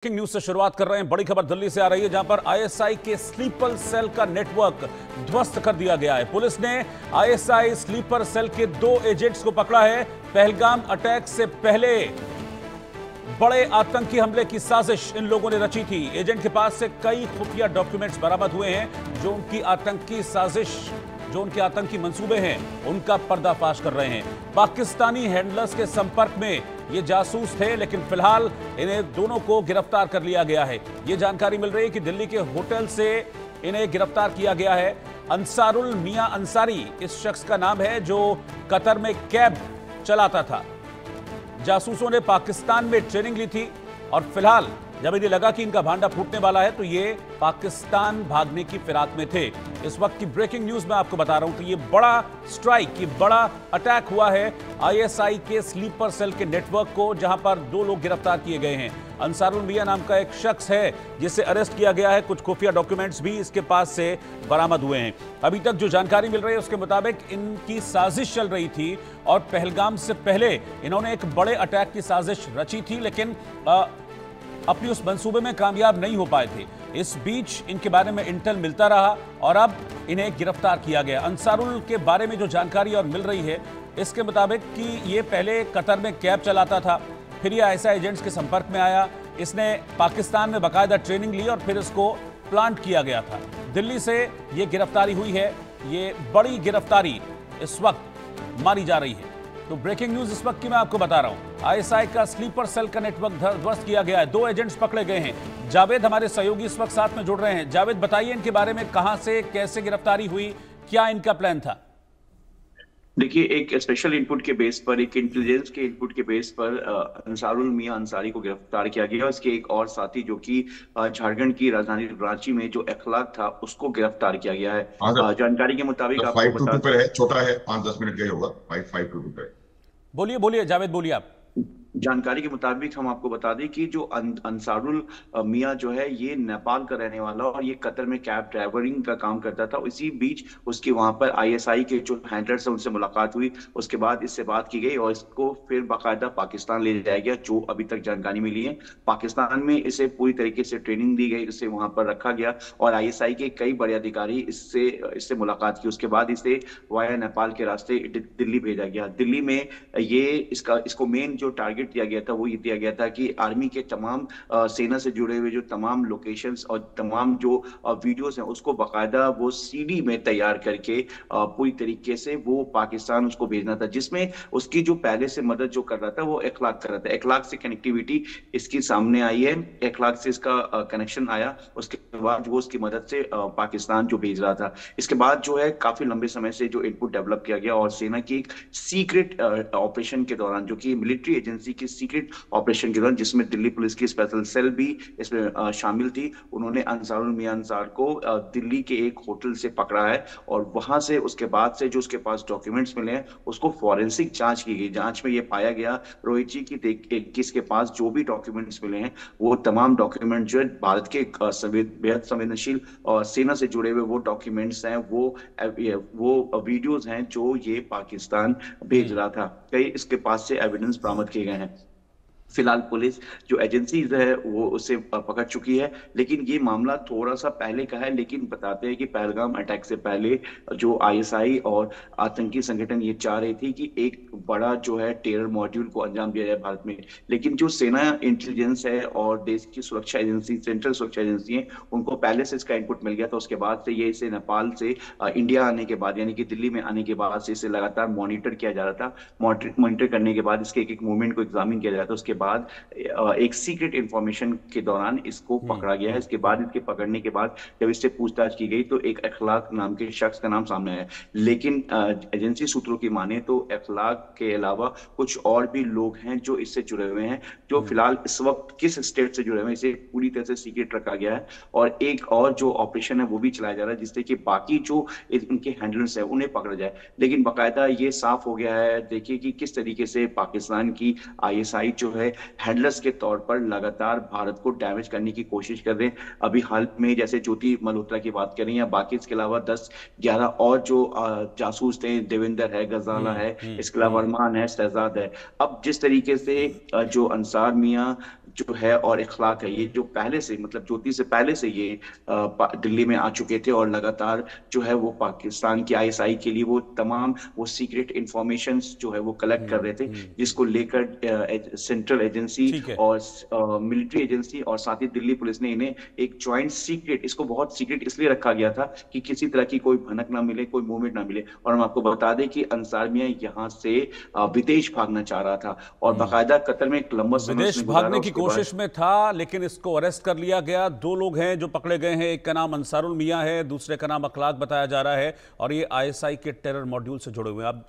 Breaking news से शुरुआत कर रहे हैं। बड़ी खबर दिल्ली से आ रही है, जहां पर आईएसआई के स्लीपर सेल का नेटवर्क ध्वस्त कर दिया गया है। पुलिस ने आईएसआई स्लीपर सेल के 2 एजेंट्स को पकड़ा है। पहलगाम अटैक से पहले बड़े आतंकी हमले की साजिश इन लोगों ने रची थी। एजेंट के पास से कई खुफिया डॉक्यूमेंट्स बरामद हुए हैं, जो उनकी आतंकी साजिश, जो उनके आतंकी मंसूबे हैं, उनका पर्दाफाश कर रहे हैं। पाकिस्तानी हैंडलर्स के संपर्क में ये जासूस थे, लेकिन फिलहाल इन्हें दोनों को गिरफ्तार कर लिया गया है। ये जानकारी मिल रही है कि दिल्ली के होटल से इन्हें गिरफ्तार किया गया है। अंसारुल मियां अंसारी इस शख्स का नाम है, जो कतर में कैब चलाता था। जासूसों ने पाकिस्तान में ट्रेनिंग ली थी और फिलहाल जब इन्हें लगा कि इनका भांडा फूटने वाला है, तो ये पाकिस्तान भागने की फिराक में थे। इस वक्त की ब्रेकिंग न्यूज में आपको बता रहा हूं कि ये बड़ा स्ट्राइक, ये बड़ा अटैक हुआ है आईएसआई के स्लीपर सेल के नेटवर्क को, जहां पर 2 लोग गिरफ्तार किए गए हैं। अंसारुल मियां नाम का एक शख्स है जिसे अरेस्ट किया गया है। कुछ खुफिया डॉक्यूमेंट्स भी इसके पास से बरामद हुए हैं। अभी तक जो जानकारी मिल रही है उसके मुताबिक इनकी साजिश चल रही थी और पहलगाम से पहले इन्होंने एक बड़े अटैक की साजिश रची थी, लेकिन अपनी उस मंसूबे में कामयाब नहीं हो पाए थे। इस बीच इनके बारे में इंटेल मिलता रहा और अब इन्हें गिरफ्तार किया गया। अंसारुल के बारे में जो जानकारी और मिल रही है, इसके मुताबिक कि ये पहले कतर में कैब चलाता था, फिर ये आईएसआई एजेंट्स के संपर्क में आया। इसने पाकिस्तान में बाकायदा ट्रेनिंग ली और फिर इसको प्लांट किया गया था। दिल्ली से ये गिरफ्तारी हुई है। ये बड़ी गिरफ्तारी इस वक्त मानी जा रही है। तो ब्रेकिंग न्यूज इस वक्त की मैं आपको बता रहा हूं। आईएसआई का स्लीपर सेल का नेटवर्क ध्वस्त किया गया है। 2 एजेंट्स पकड़े गए हैं। जावेद हमारे सहयोगी इस वक्त साथ में जुड़ रहे हैं। जावेद, बताइए इनके बारे में, कहां से कैसे गिरफ्तारी हुई, क्या इनका प्लान था? देखिए, एक स्पेशल इनपुट के बेस पर, एक इंटेलिजेंस के इनपुट के बेस पर अंसारुल मियां अंसारी को गिरफ्तार किया गया। इसके एक और साथी जो कि झारखंड की राजधानी रांची में जो इखलाक था, उसको गिरफ्तार किया गया है। जानकारी के मुताबिक आपको बता 522 पे है, छोटा है, 5-10 मिनट का ही होगा। 5522 पे। बोलिए बोलिए जावेद, बोलिए आप। जानकारी के मुताबिक हम आपको बता दें कि जो अंसारुल मियां जो है, ये नेपाल का रहने वाला और ये कतर में कैब ड्राइवरिंग का काम करता था। इसी बीच उसकी वहां पर आईएसआई के जो हैंडलर्स हैं उनसे मुलाकात हुई। उसके बाद इससे बात की गई और इसको फिर बाकायदा पाकिस्तान ले जाया गया। जो अभी तक जानकारी मिली है, पाकिस्तान में इसे पूरी तरीके से ट्रेनिंग दी गई, इसे वहां पर रखा गया और आईएसआई के कई बड़े अधिकारी इससे मुलाकात की। उसके बाद इसे वाया नेपाल के रास्ते दिल्ली भेजा गया। दिल्ली में ये इसको मेन जो टारगेट दिया गया था, वो ये दिया गया था कि आर्मी के तमाम सेना से जुड़े हुए जो तमाम लोकेशंस और तमाम जो वीडियोस हैं, उसको बाकायदा वो सीडी में तैयार करके पूरी तरीके से वो पाकिस्तान उसको भेजना था, जिसमें उसकी जो पहले से मदद जो कर रहा था वो इखलाक कर रहा था। इखलाक से कनेक्टिविटी इसकी सामने आई है, इखलाक से इसका कनेक्शन आया। उसके बाद वो उसकी मदद से पाकिस्तान जो भेज रहा था। इसके बाद जो है, काफी लंबे समय से जो इनपुट डेवलप किया गया और सेना की एक सीक्रेट ऑपरेशन के दौरान, जो कि मिलिट्री एजेंसी की सीक्रेट ऑपरेशन के दौरान, जिसमें दिल्ली पुलिस की स्पेशल सेल भी इसमें शामिल थी, उन्होंने अंसारुल मियां अंसार को दिल्ली के एक होटल से पकड़ा है और वहां से उसके बाद से जो उसके पास डॉक्यूमेंट्स मिले हैं, उसको फॉरेंसिक जांच की गई। जांच में यह पाया गया, रोहित जी, की किसके पास जो भी डॉक्यूमेंट्स मिले हैं, वो तमाम डॉक्यूमेंट जो है भारत के बेहद संवेदनशील और सेना से जुड़े हुए वो डॉक्यूमेंट्स हैं, वो वीडियोज हैं जो ये पाकिस्तान भेज रहा था। कई इसके पास से एविडेंस बरामद किए गए हैं। फिलहाल पुलिस जो एजेंसीज है वो उसे पकड़ चुकी है, लेकिन ये मामला थोड़ा सा पहले का है। लेकिन बताते हैं कि पहलगाम अटैक से पहले जो आईएसआई और आतंकी संगठन ये चाह रही थी कि एक बड़ा जो है टेरर मॉड्यूल को अंजाम दिया जाए भारत में, लेकिन जो सेना इंटेलिजेंस है और देश की सुरक्षा एजेंसी, सेंट्रल सुरक्षा एजेंसी है, उनको पहले से इसका इनपुट मिल गया था। उसके बाद से ये इसे नेपाल से इंडिया आने के बाद, यानी कि दिल्ली में आने के बाद से इसे लगातार मॉनिटर किया जा रहा था। मॉनिटर करने के बाद इसके एक मूवमेंट को एग्जामिन किया जा रहा था। उसके बाद एक सीक्रेट इंफॉर्मेशन के दौरान इसको पकड़ा गया है। इसके बाद, इसके पकड़ने के बाद जब इससे पूछताछ की गई, तो एक इखलाक नाम के शख्स का नाम सामने आया। लेकिन एजेंसी सूत्रों की माने तो इखलाक के अलावा कुछ और भी लोग हैं जो इससे जुड़े हुए हैं, जो फिलहाल इस वक्त किस स्टेट से जुड़े हुए हैं इसे पूरी तरह से सीक्रेट रखा गया है। और एक और जो ऑपरेशन है वो भी चलाया जा रहा है, जिससे कि बाकी जो इनके हैंडलर्स है उन्हें पकड़ा जाए। लेकिन बाकायदा ये साफ हो गया है, देखिए कि किस तरीके से पाकिस्तान की आईएसआई जो है हैंडलर्स के तौर पर लगातार भारत को डैमेज करने की कोशिश कर रहे हैं। अभी हाल में जैसे ज्योति मल्होत्रा की बात करें या बाकी, इसके अलावा 10-11 और जो जासूस थे, देवेंद्र है, गजाला है, इसके अलावा अरमान है, शहजाद है। अब जिस तरीके से जो अंसार मियां जो है और इखलाक है, ये जो पहले से, मतलब ज्योति से पहले से ये दिल्ली में आ चुके थे और लगातार जो है वो पाकिस्तान की आईएसआई के लिए वो तमाम वो सीक्रेट इंफॉर्मेशन जो है वो कलेक्ट कर रहे थे, जिसको लेकर सेंट्रल एजेंसी और मिलिट्री एजेंसी और साथ ही दिल्ली पुलिस ने इन्हें एक ज्वाइंट सीक्रेट, इसको बहुत सीक्रेट इसलिए रखा गया था कि किसी तरह की कोई भनक ना मिले, कोई मूवमेंट ना मिले। और हम आपको बता दें कि अंसार मियां यहाँ से विदेश भागना चाह रहा था और बाकायदा कतर में एक लंबा समय विदेश भागने की कोशिश में था, लेकिन इसको अरेस्ट कर लिया गया। 2 लोग हैं जो पकड़े गए हैं, एक का नाम अंसारुल मियां है, दूसरे का नाम अखलाक बताया जा रहा है और ये आईएसआई के टेरर मॉड्यूल से जुड़े हुए हैं। अब